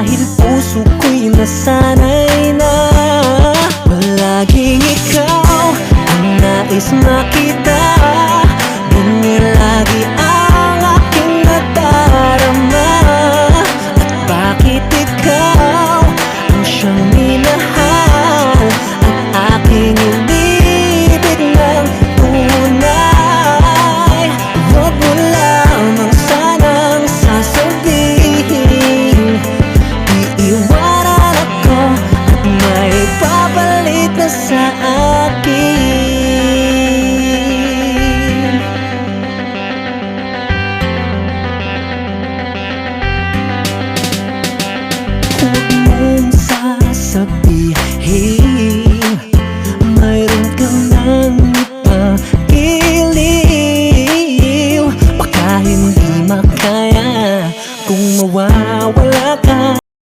Dahil puso ko'y nasanay na palaging ikaw ang nais makita. Ganyan lagi ang aking nadarama. At bakit ikaw ang siyang minahal, ang aking inibig ng tunay? Huwag mo lamang sanang sasabihin iiwanan ako at may papalit na sa akin. Huwag